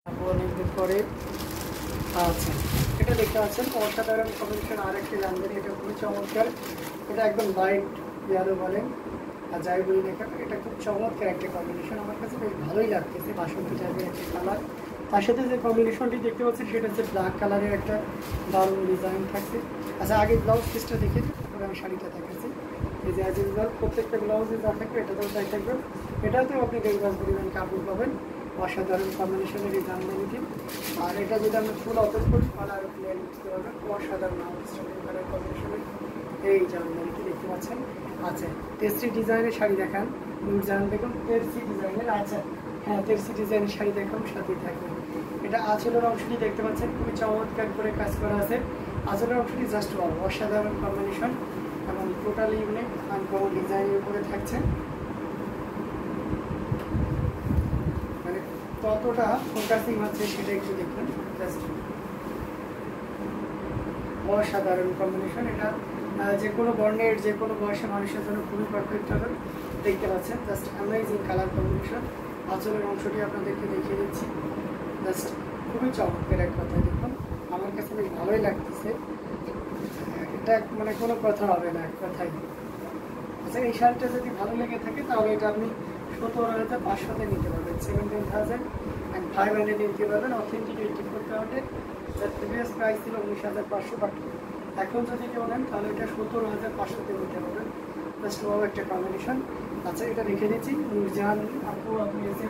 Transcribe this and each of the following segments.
অনেকদিন পরে আচ্ছা, এটা দেখতে পাচ্ছেন অসাধারণ কম্বিনেশন। আর একটি জামদানি, এটা খুবই চমৎকার। এটা একদম লাইট ইয়ালো বলেন আর যাই বলি না কেন, এটা খুব চমৎকার একটা কম্বিনেশন। আমার কাছে বেশ ভালোই লাগতেছে, বাসন্তী টাইপের একটা কালার। তার সাথে যে কম্বিনেশনটি দেখতে পাচ্ছেন সেটা হচ্ছে ব্ল্যাক কালারের একটা দারুণ ডিজাইন থাকছে। আচ্ছা, আগে ব্লাউজ পিসটা দেখে দিই, তারপরে আমি শাড়িটা দেখাচ্ছি। এই যে অ্যাজ ইউজুয়াল প্রত্যেকটা ব্লাউজে যা থাকবে এটাতেও তাই থাকবে। এটাতেও আপনি দেড় গজ পরিমাণ কাপড় পাবেন। অসাধারণ কম্বিনেশনের এই জামদানিটি। আর এটা যদি আমরা ফুল ওপেন করি তাহলে আরও ক্লিয়ার বুঝতে পারবেন। অসাধারণ আউটস্ট্যান্ডিং কালার কম্বিনেশনের এই জামদানিটি দেখতে পাচ্ছেন। আচ্ছা, তেরসি ডিজাইনের শাড়ি দেখান নূরজাহান বেগম। তেরসি ডিজাইনের, আচ্ছা হ্যাঁ, তেরসি ডিজাইনের শাড়ি দেখাম, সাথেই থাকবে। এটা আঁচলের অংশটি দেখতে পাচ্ছেন, খুবই চমৎকার করে কাজ করা আছে। আঁচলের অংশটি জাস্ট অসাধারণ কম্বিনেশন এবং টোটালি ইউনিক আনকমন ডিজাইনের উপরে থাকছে। মানে কতটা ফোকাসিং হচ্ছে সেটা একটু দেখবেন। জাস্ট অসাধারণ কম্বিনেশন। এটা যে কোনো বর্ণের যে কোনো বয়সের মানুষের জন্য খুবই পারফেক্ট হবে। দেখতে পাচ্ছেন জাস্ট অ্যামেজিং কালার কম্বিনেশন। আঁচলের অংশটি আপনাদেরকে দেখিয়ে দিচ্ছি। জাস্ট খুবই চমৎকার এক কথায় দেখুন, আমার কাছে বেশ ভালোই লাগতেছে। এটা মানে কোনো কথা হবে না, এক কথাই। আচ্ছা, এই শাড়িটা যদি ভালো লেগে থাকে তাহলে এটা আপনি 17,500-তে নিতে পারবেন। 17,500 নিতে পারবেন। অথেন্টিক 84 কাউন্টে। যার প্রিভিয়াস প্রাইস ছিল 19,500, বাট এখন যদি কেউ নেন তাহলে এটা 17,500-তে নিতে পারবেন। জাস্ট ওয়াও একটা কম্বিনেশন। আচ্ছা, এটা রেখে দিচ্ছি। নূরজাহান আপু, আপনি এসে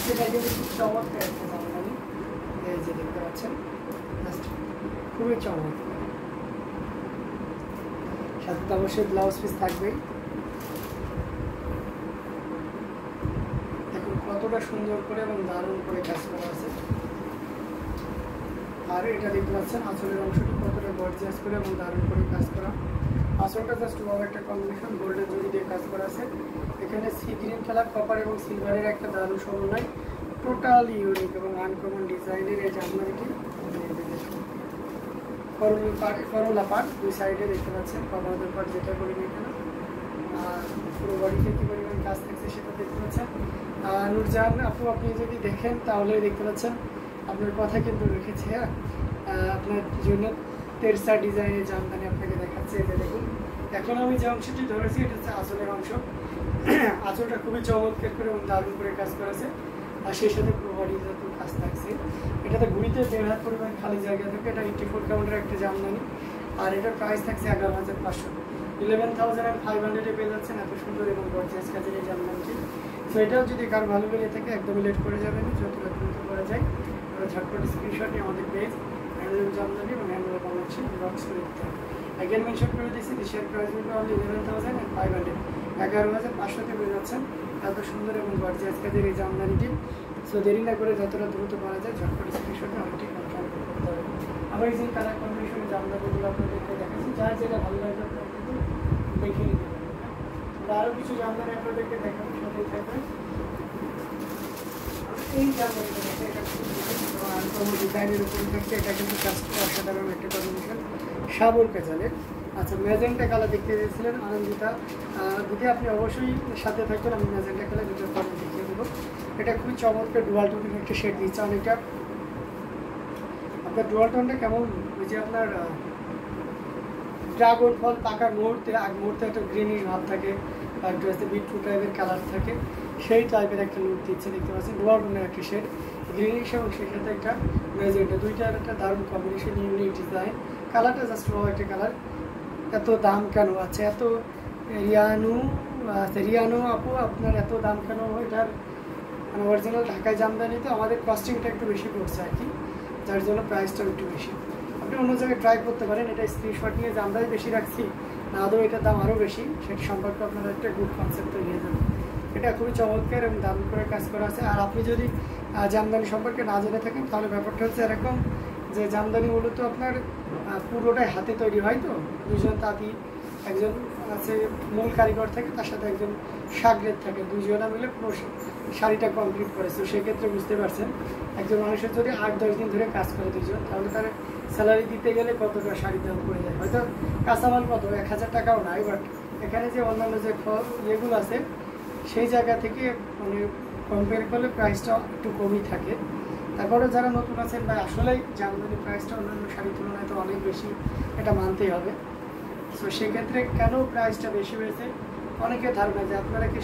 সেটা কিন্তু খুব চমৎকার একটা জামদানি। এই যে দেখতে পাচ্ছেন, জাস্ট খুবই চমৎকার। সাথে তো অবশ্যই ব্লাউজ পিস থাকবেই। দেখুন কতটা সুন্দর করে এবং দারুণ করে কাজ করা আছে। আর এটা দেখতে পাচ্ছেন আঁচলের অংশটি কতটা গর্জিয়াস করে এবং দারুণ করে কাজ করা। আঁচলটা জাস্ট ওয়াও একটা কম্বিনেশন, গোল্ডেন জরি দিয়ে কাজ করা আছে। এখানে সি গ্রিন কালার, কপার এবং সিলভারের একটা দারুণ সমন্বয়। টোটালি ইউনিক এবং আনকমন ডিজাইনের এই জামদানিটি। করলা পাট দুই সাইডে দেখতে পাচ্ছেন, কভারের পাট যেটা করি না কেন। আর পুরো বডিতে কী পরিমাণ কাজ থাকছে সেটা দেখতে পাচ্ছেন। নূরজাহান আপু, আপনি যদি দেখেন তাহলে দেখতে পাচ্ছেন আপনার কথা কিন্তু রেখেছে। হ্যাঁ, আপনার জন্য তেরসা ডিজাইনের জামদানি আপনাকে দেখাচ্ছে। এটা দেখুন, এখন আমি যে অংশটি ধরেছি এটা হচ্ছে আঁচলের অংশ। আঁচলটা খুবই চমৎকার করে এবং দারুণ করে কাজ করেছে। আর সেই সাথে পুরো বডি যত কাজ থাকছে। এটাতে ঘুরিতে 1.5 পরিমাণ খালি জায়গা থাকে। এটা 84 কাউন্টের একটা জামদানি। আর এটার প্রাইস থাকছে 11,500। 11,500-এ পেয়ে যাচ্ছেন এত সুন্দর এবং গর্জিয়াস কাজের এই জামদানিটি। তো এটাও যদি কার ভালো লেগে থাকে একদমই লেট করে যাবেন, যতটা দ্রুত করা যায়। আমরা ঝটপট স্ক্রিনশট নিয়ে আমাদের পেজ হ্যান্ডলুম জামদানি এবং হ্যান্ডলুম বানাচ্ছি বক্স করে দিতে হবে। অ্যাগেন মেনশন করে দিচ্ছি, দেশের প্রাইস মূল্য অনলি 11,500। 11,500-তে পেয়ে যাচ্ছেন এত সুন্দর এবং গর্জিয়াস কাজের এই জামদানিটি। সো দেরি না করে যতটা দ্রুত করা যায় ঝটপট স্ক্রিনশটে অনেকটি কনফার্ম করতে হবে। আবার এই যে কালার কম্বিনেশনের জামদানিগুলো আপনাদেরকে দেখাচ্ছি, যার যেটা ভালো লাগে আপনারা কিন্তু দেখে নিতে পারবেন। আমরা আরও কিছু জামদানি আপনাদেরকে দেখাবো, সাথেই থাকবে। এই জামদানিটা দেখে এটা খুব ডিজাইনের উপরে থাকছে। এটা কিন্তু অসাধারণ একটা কম্বিনেশন, সাবর কাজালের। আচ্ছা, ম্যাজেন্টা কালার দেখতে চেয়েছিলেন আনন্দিতা দিদি, আপনি অবশ্যই সাথে থাকবেন। আমি ম্যাজেন্টা কালার দুটো পরে দেখিয়ে দেবো। এটা খুবই চমৎকার ডুয়াল টোনের একটা শেড দিচ্ছে অনেকটা। আপনার ডুয়াল টোনটা কেমন, ওই যে আপনার ড্রাগন ফল পাকার মুহূর্তে আগ মুহূর্তে একটা গ্রিনিশ ভাব থাকে, আর ড্রেসে বিটরুট টাইপের কালার থাকে, সেই টাইপের একটা লুক দিচ্ছে। দেখতে পাচ্ছেন ডুয়াল টোনের একটা শেড, গ্রিনিশ এবং সেই সাথে একটা ম্যাজেন্টা, দুইটার একটা দারুণ কম্বিনেশন, ইউনিক ডিজাইন। কালারটা জাস্ট ভালো একটা কালার। এত দাম কেন আছে? এত রিয়ানু আপু, আপনার এত দাম কেন? এটার মানে অরিজিনাল ঢাকায় জামদানি তো আমাদের কস্টিংটা একটু বেশি পড়ছে আর কি, যার জন্য প্রাইসটাও একটু বেশি। আপনি অন্য জায়গায় ট্রাই করতে পারেন। এটা স্ক্রিনশট নিয়ে যে আমরাই বেশি রাখছি না, আদৌ এটার দাম আরও বেশি, সেটা সম্পর্কে আপনার একটা গুড কনসেপ্ট তৈরি হয়ে যাবে। এটা খুবই চমৎকার এবং দারুণ করে কাজ করা আছে। আর আপনি যদি জামদানি সম্পর্কে না জেনে থাকেন তাহলে ব্যাপারটা হচ্ছে এরকম যে জামদানি মূলত আপনার পুরোটাই হাতে তৈরি হয়। তো দুজন তাঁতি, একজন আছে মূল কারিগর থাকে, তার সাথে একজন সাগরেদ থাকে, দুজনা মিলে পুরো শাড়িটা কমপ্লিট করে। তো সেক্ষেত্রে বুঝতে পারছেন একজন মানুষের যদি 8-10 দিন ধরে কাজ করে দুজন, তাহলে তার স্যালারি দিতে গেলে কতটা শাড়ির দাম পড়ে যায়। হয়তো কাঁচামাল কত 1,000 টাকাও নাই, বাট এখানে যে অন্যান্য যে ইয়েগুলো আছে সেই জায়গা থেকে মানে কম্পেয়ার করলে প্রাইসটা একটু কমই থাকে। তারপরে যারা নতুন আছেন বা আসলেই জামদানি প্রাইসটা অন্যান্য শাড়ির তুলনায় তো অনেক বেশি, এটা মানতেই হবে। সো সেক্ষেত্রে কেন প্রাইসটা বেশি হয়েছে, অনেকে ধারণা যে আপনারা কি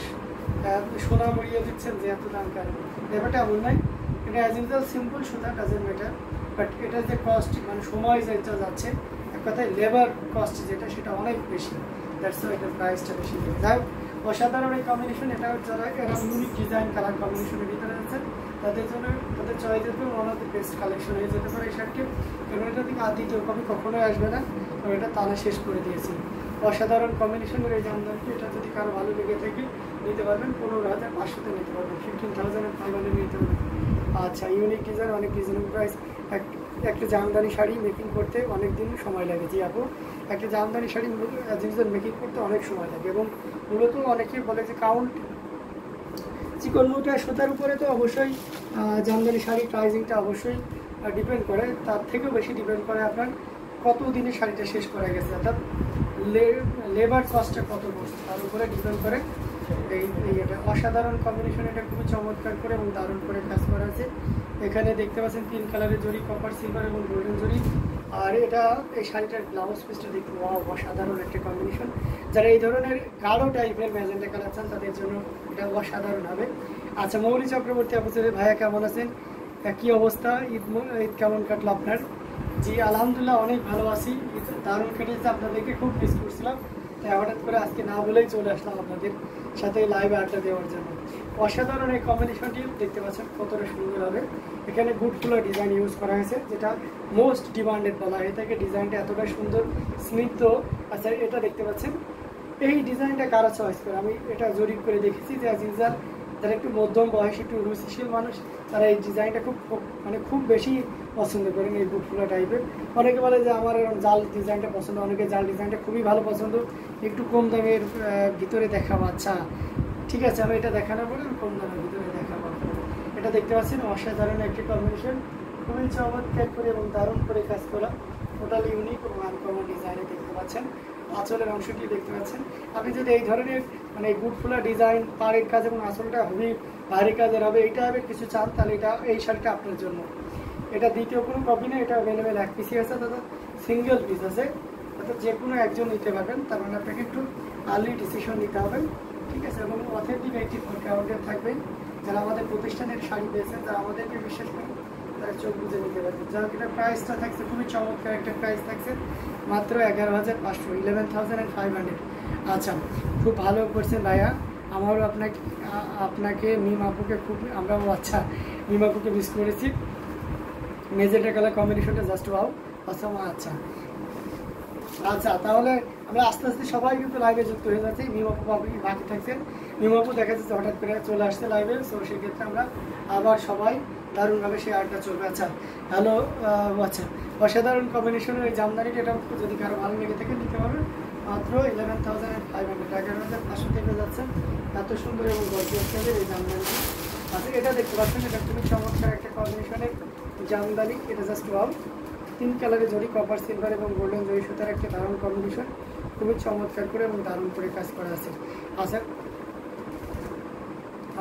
সোনা মরিয়ে দিচ্ছেন যে এত দাম কেন, ব্যাপারটা এমন নয়। এটা অ্যাজ ইউজুয়াল সিম্পল সুতা, ডাজেন্ট ম্যাটার, বাট এটা যে কস্ট মানে সময় যেটা যাচ্ছে, এক কথায় লেবার কস্ট যেটা সেটা অনেক বেশি, দ্যাটস ওয়াই এটার প্রাইসটা বেশি। যাই হোক, অসাধারণ এই কম্বিনেশন। এটা যারা এরা ইউনিক ডিজাইন কালার কম্বিনেশনের ভিতরে আছে তাদের জন্য তাদের চয়েসের জন্য one of the best collection হয়ে যেতে পারে এই শার্টটি। এবং এটা থেকে দ্বিতীয় কপি কখনোই আসবে না, কারণ এটা তারা শেষ করে দিয়েছি। অসাধারণ কম্বিনেশনের এই জামদানিটি, এটা যদি কারো ভালো লেগে থাকে নিতে পারবেন, 15,500 নিতে পারবেন, 15,500 নিতে পারবেন। আচ্ছা, ইউনিক ডিজাইন, অনেক রিজনেবল প্রাইস। একটা জামদানি শাড়ি মেকিং করতে অনেক দিন সময় লাগে। জি আপু, একটা জামদানি শাড়ি মেকিং করতে অনেক সময় লাগে, এবং মূলত অনেকেই বলে যে কাউন্ট চিকন মুটা সুতার উপরে তো অবশ্যই জামদানি শাড়ির প্রাইসিংটা অবশ্যই ডিপেন্ড করে, তার থেকেও বেশি ডিপেন্ড করে আপনার কত দিনে শাড়িটা শেষ করা গেছে, অর্থাৎ লেবার কস্টটা কত পড়ছে তার উপরে ডিপেন্ড করে। এটা অসাধারণ কম্বিনেশন, এটা খুবই চমৎকার করে এবং দারুণ করে কাজ করা আছে। এখানে দেখতে পাচ্ছেন 3 কালারের জরি, কপার, সিলভার এবং গোল্ডেন জরি। আর এটা এই শাড়িটার ব্লাউজ পিসটা দেখতে অসাধারণ একটা কম্বিনেশন। যারা এই ধরনের গাঢ় টাইপের ম্যাজেন্টা কালার চান তাদের জন্য এটা অসাধারণ হবে। আচ্ছা, মৌলি চক্রবর্তী আপু, ভাইয়া কেমন আছেন, কী অবস্থা, ঈদ কেমন কাটলো আপনার? জি আলহামদুলিল্লাহ অনেক ভালো আছি, দারুণ কেটেছে, আপনাদেরকে খুব মিস করছিলাম, তাই হঠাৎ করে আজকে না বলেই চলে আসলাম আপনাদের সাথে লাইভে আড্ডা দেওয়ার জন্য। অসাধারণ এই কম্বিনেশনটি দেখতে পাচ্ছেন কতটা সুন্দর হবে। এখানে গুড ফুলার ডিজাইন ইউজ করা হয়েছে, যেটা মোস্ট ডিমান্ডেড বলা হয়ে থাকে। ডিজাইনটা এতটা সুন্দর স্নিগ্ধ। আচ্ছা, এটা দেখতে পাচ্ছেন, এই ডিজাইনটা কারা চয়েস করে, আমি এটা জরিপ করে দেখেছি যে অ্যাজ ইউজুয়াল যারা একটু মধ্যম বয়সী একটু রুচিশীল মানুষ তারা এই ডিজাইনটা খুব বেশি পছন্দ করেন, এই বুটফুলা টাইপের। অনেকে বলে যে আমার জাল ডিজাইনটা পছন্দ, অনেকে জাল ডিজাইনটা খুবই ভালো পছন্দ, একটু কম দামের ভিতরে দেখাবো। আচ্ছা ঠিক আছে, আমি এটা দেখানোর পরে আমি কম দামের ভিতরে দেখাবো। এটা দেখতে পাচ্ছেন অসাধারণ একটি কম্বিনেশন, খুবই চমৎকার করে এবং দারুণ করে কাজ করা, টোটালি ইউনিক এবং আনকমন ডিজাইনে দেখতে পাচ্ছেন। আঁচলের অংশটি দেখতে পাচ্ছেন। আপনি যদি এই ধরনের মানে গুডফুলা ডিজাইন, পাড়ের কাজ এবং আঁচলটা খুবই ভারী কাজের হবে, এই টাইপের কিছু চান তাহলে এই শাড়িটা আপনার জন্য। এটা দ্বিতীয় কোনো কপি না, এটা অ্যাভেলেবেল এক পিসই আছে, অর্থাৎ সিঙ্গেল পিস আছে, অর্থাৎ যে কোনো একজন নিতে পারবেন। তার মানে আপনাকে একটু আর্লি ডিসিশন নিতে হবে, ঠিক আছে। এবং অথেন্টিক 84 কাউন্টের থাকবে। যারা আমাদের প্রতিষ্ঠানের শাড়ি পেয়েছেন, যারা আমাদেরকে বিশ্বাস করেন, তারা চোখ বুঝে নিতে পারবেন। যার এটা প্রাইসটা থাকছে খুবই চমৎকার একটা প্রাইস থাকছে, মাত্র 11,500, 11,500। আচ্ছা, খুব ভালো করছেন ভাইয়া, আমারও আপনাকে মিম আপুকে খুব আমরাও আচ্ছা মিম আপুকে মিস করেছি। মেজেন্টা কালার কম্বিনেশনটা জাস্ট ওয়াও অসাম। আচ্ছা, তাহলে আমরা আস্তে আস্তে সবাই কিন্তু লাইভে যুক্ত হয়ে যাচ্ছি। মিম আপু বাকি থাকছেন, মিম আপু দেখা যাচ্ছে হঠাৎ করে চলে আসছে লাইভে, সো সেক্ষেত্রে আমরা আবার সবাই দারুণভাবে সেই আর্টটা চলবে। আচ্ছা হ্যালো, আচ্ছা অসাধারণ কম্বিনেশনের এই জামদানিটা, এটা যদি কারো ভালো লেগে থাকে নিতে পারবেন, মাত্র 11,500, 11,500 থেকে যাচ্ছে। এত সুন্দর এবং গর্জিয়াস এই জামদানিটা। আচ্ছা, এটা দেখতে পাচ্ছেন, এটা খুবই চমৎকার একটা কম্বিনেশনের জামদানি, এটা জাস্ট ওয়াও। 3 কালারের জরি, কপার, সিলভার এবং গোল্ডেন জরি সুতার একটা দারুণ কম্বিনেশন, খুবই চমৎকার করে এবং দারুণ করে কাজ করা আছে। আচ্ছা,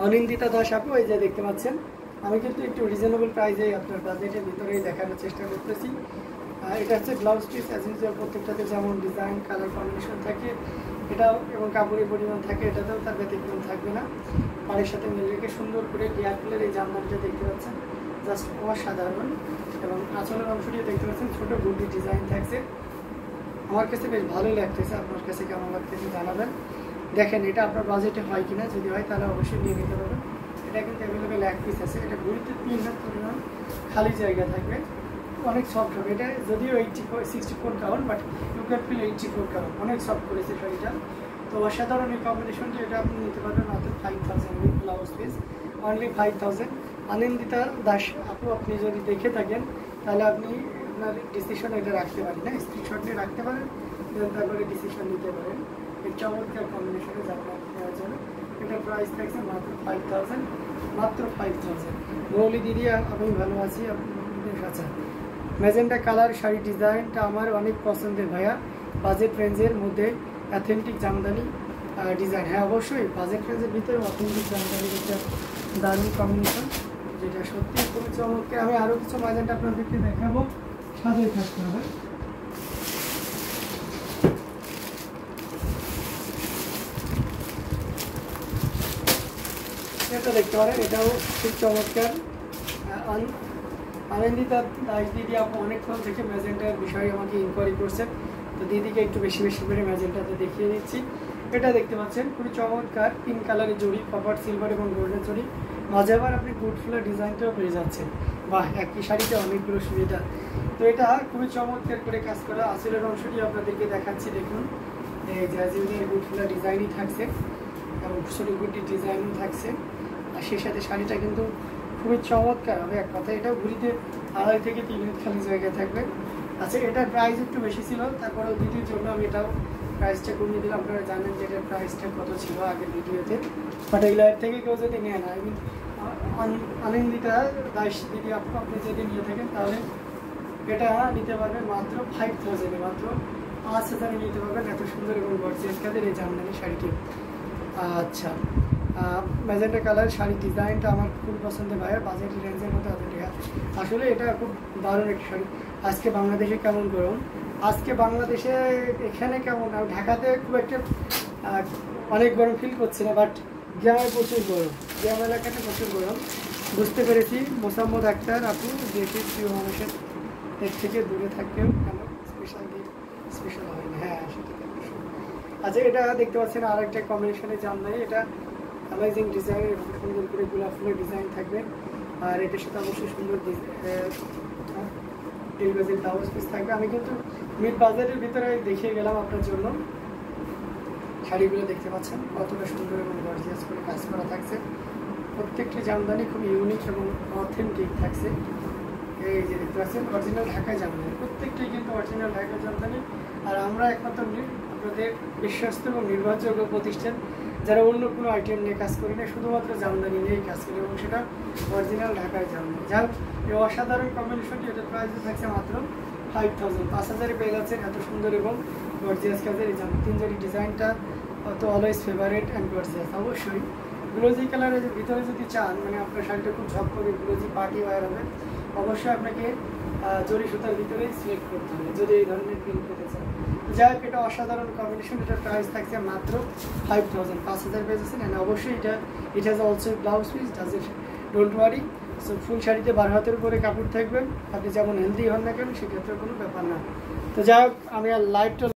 অনিন্দিতা দাস আপু, এই যে দেখতে পাচ্ছেন, আমি কিন্তু একটু রিজনেবল প্রাইসেই আপনার বাজেটের ভিতরেই দেখানোর চেষ্টা করতেছি। এটা হচ্ছে ব্লাউজ পিস, অ্যাজ ইউজুয়াল প্রত্যেকটাতে যেমন ডিজাইন কালার কম্বিনেশন থাকে এটাও এবং কাপড়ের পরিমাণ থাকে, এটাতেও তার ব্যতিক্রম থাকবে না। পাড়ের সাথে মিল রেখে সুন্দর করে ডিয়ার ফুলের এই জামদানিটা দেখতে পাচ্ছেন, জাস্ট অসাধারণ। এবং আঁচলের অংশটিও দেখতে পাচ্ছেন, ছোটো গুডি ডিজাইন থাকছে, আমার কাছে বেশ ভালোই লাগতেছে। আপনার কাছে কেমন লাগতেছে জানাবেন। দেখেন এটা আপনার বাজেটে হয় কিনা, যদি হয় তাহলে অবশ্যই নিয়ে নিতে পারবেন। এটা কিন্তু অ্যাভেলেবেল এক পিস আছে, এটা ঘুরিতে 3 হাত পরিমাণ খালি জায়গা থাকবে, অনেক সফট হবে। এটা যদিও 64 count, but you can feel 84 count, অনেক সফট করেছে শাড়িটা। তো অসাধারণ এই কম্বিনেশনটি, এটা আপনি নিতে পারবেন মাত্র 5,000 with blouse piece, only 5,000। Anandita Das আপু, আপনি যদি দেখে থাকেন তাহলে আপনি আপনার ডিসিশন এটা রাখতে পারেন, না স্ক্রিনশট নিয়ে রাখতে পারেন, তারপরে ডিসিশন নিতে পারেন এই চমৎকার কম্বিনেশনে জামদানি নেওয়ার জন্য। এটা প্রাইস থাকছে মাত্র 5,000, মাত্র 5,000। মৌলি দিদি, আমি ভালো আছি, আপনাদের কাছে ম্যাজেন্টা কালার শাড়ি ডিজাইনটা আমার অনেক পছন্দের ভাইয়া, বাজেট রেঞ্জের মধ্যে অথেন্টিক জামদানি ডিজাইন। হ্যাঁ অবশ্যই বাজেট রেঞ্জের ভিতরে অথেন্টিক জামদানির একটা দারুণ কম্বিনেশন, যেটা সত্যি খুবই চমৎকার। আমি আরও কিছু ম্যাজেন্টা আপনাদেরকে দেখাবো, সাথেই থাকতে হবে। এটা দেখতে পারেন, এটাও খুব চমৎকার। আনন্দিতা দাস দিদি আপু অনেকক্ষণ থেকে ম্যাজেন্টার বিষয়ে আমাকে ইনকোয়ারি করছেন, তো দিদিকে একটু বেশি বেশি করে ম্যাজেন্টাতে দেখিয়ে দিচ্ছি। এটা দেখতে পাচ্ছেন খুবই চমৎকার পিঙ্ক কালারের জড়ি, কপার সিলভার এবং গোল্ডেন জড়ি, মাঝে আবার আপনি গুড ফুলের ডিজাইনটাও পেয়ে যাচ্ছেন। বাহ, একই শাড়িতে অনেকগুলো সুবিধা। তো এটা খুবই চমৎকার করে কাজ করা। আসলের অংশটি আপনাদেরকে দেখাচ্ছি, দেখুন এই যে গুড ফুলের ডিজাইনই থাকছে এবং ছোটো গুড্ডির ডিজাইনও থাকছে, আর সেই সাথে শাড়িটা কিন্তু খুবই চমৎকার হবে। এক কথা এটাও ঘুরিতে 2.5 থেকে 3 মিনিট খালি জায়গায় থাকবে। আচ্ছা, এটার প্রাইস একটু বেশি ছিল, তারপরেও দিদির জন্য আমি এটাও প্রাইসটা কমিয়ে দিলাম। আপনারা জানেন যে এটার প্রাইসটা কত ছিল আগের ভিডিওতে, বাট এগুলোর থেকে কেউ যদি নেয় না, আনন্দিতা দাস দিদি আপনি যদি নিয়ে থাকেন তাহলে এটা নিতে পারবেন মাত্র 5000-এ, মাত্র 5000-এ নিতে পারবেন এত সুন্দর এবং গর্জিয়াস কাজের এই জামদানি শাড়িটি। আচ্ছা, ম্যাজেন্টা কালার শাড়ি ডিজাইনটা আমার খুব পছন্দের, ভাইয়া বাজেট রেঞ্জের মধ্যে আসলে এটা খুব দারুণ একটা শাড়ি। আজকে বাংলাদেশে কেমন গরম, আজকে বাংলাদেশে এখানে কেমন, ঢাকাতে খুব একটা অনেক গরম ফিল করছে না, বাট গ্রামে প্রচুর গরম, গ্রাম এলাকাতে প্রচুর গরম। বুঝতে পেরেছি মোসাম্মদ আক্তার আপু, দেশের প্রিয় মানুষের এর থেকে দূরে থাকবেও কেন স্পেশাল হয় না। হ্যাঁ সেটা। আচ্ছা, এটা দেখতে পাচ্ছেন আর একটা কম্বিনেশনের জামদানি, এটা অ্যামেজিং ডিজাইনের সুন্দর করে গোলাপ ফুলের ডিজাইন থাকবে, আর এটার সাথে অবশ্যই সুন্দর ডেলিভারি ব্লাউজ পিস থাকবে। আমি কিন্তু মিড বাজারের ভিতরে দেখিয়ে গেলাম আপনার জন্য। শাড়িগুলো দেখতে পাচ্ছেন কতটা সুন্দর এবং গর্জিয়াস করে কাজ করা থাকছে। প্রত্যেকটি জামদানি খুব ইউনিক এবং অথেন্টিক থাকছে। এই যে দেখতে পাচ্ছেন অরিজিনাল ঢাকায় জামদানি, প্রত্যেকটাই কিন্তু অরিজিনাল ঢাকায় জামদানি। আর আমরা একমাত্র আপনাদের বিশ্বস্ত এবং নির্ভরযোগ্য প্রতিষ্ঠান যারা অন্য কোনো আইটেম নিয়ে কাজ করি না, শুধুমাত্র জামদানি নিয়েই কাজ করি এবং সেটা অরিজিনাল ঢাকায় জামদানি। যার এই অসাধারণ কম্বিনেশনটি, এটার প্রাইস থাকছে মাত্র 5000, 5000-এ পেয়ে যাচ্ছেন এত সুন্দর এবং গর্জিয়াস কাজের এই তিনজারি ডিজাইনটা তো অলওয়েজ ফেভারিট অ্যান্ড গর্জিয়াস। অবশ্যই গ্লোজি কালারের ভিতরে যদি চান, মানে আপনার শাড়িটা খুব ঝক করে গ্লোজি পার্টি ওয়্যার হবে, অবশ্যই আপনাকে জরি সুতার ভিতরেই সিলেক্ট করতে হবে যদি এই ধরনের প্রিন্ট পেতে চান। যাই হোক, এটা অসাধারণ কম্বিনেশন। এটার প্রাইস থাকছে মাত্র 5000, 5000 পেয়েছেন। অ্যান্ড অবশ্যই it has also blouse piece, does it, don't worry. So full শাড়িতে 12 হাতের উপরে কাপড় থাকবেন, আপনি যেমন হেলদি হন না কেন সেক্ষেত্রে কোনো ব্যাপার না। তো যাই হোক, আমি আর লাইভটা